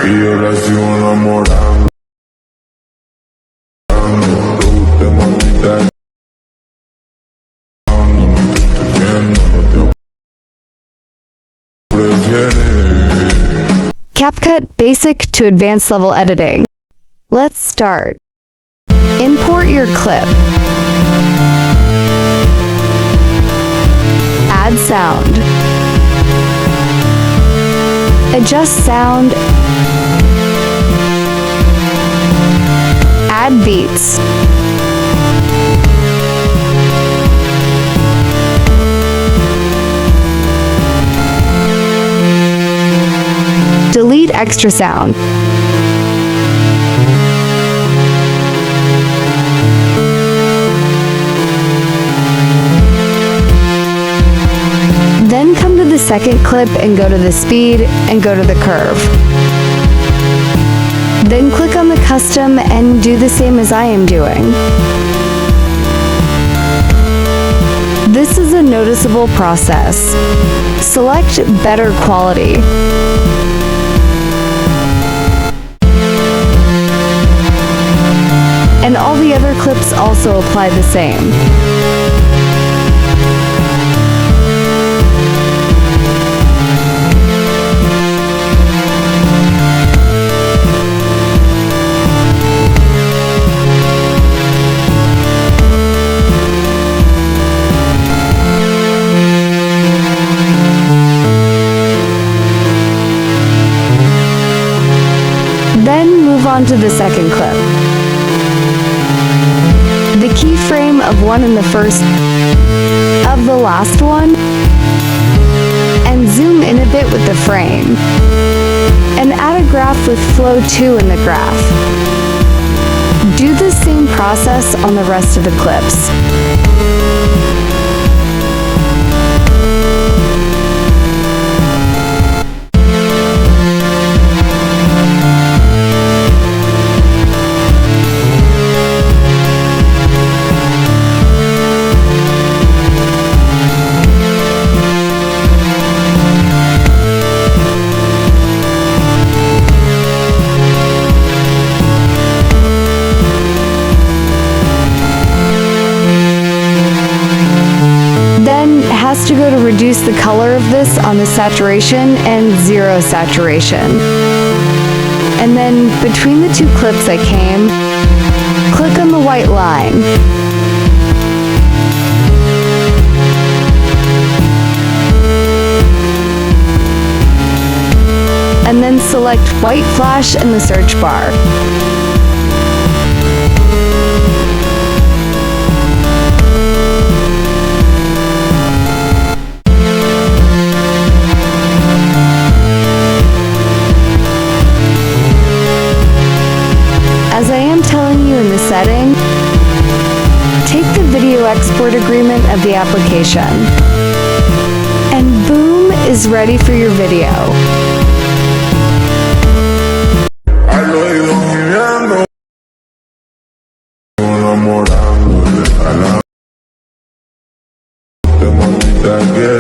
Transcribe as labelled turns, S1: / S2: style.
S1: Y yo la sigo enamorando. Te mamita.
S2: CapCut Basic to Advanced Level Editing. Let's start. Import your clip. Add sound. Adjust sound. Add beats. Delete extra sound. Then come to the second clip and go to the speed and go to the curve. Then click on the custom and do the same as I am doing. This is a noticeable process. Select better quality. And all the other clips also apply the same. Then move on to the second clip. The keyframe of one in the first of the last one, and zoom in a bit with the frame, and add a graph with flow 2 in the graph. Do the same process on the rest of the clips. Has to go to reduce the color of this on the saturation and 0 saturation. And then between the two clips I came, click on the white line. And then select white flash in the search bar. As I am telling you in the setting, take the video export agreement of the application, and boom, is ready for your video.
S1: Te mamita quiere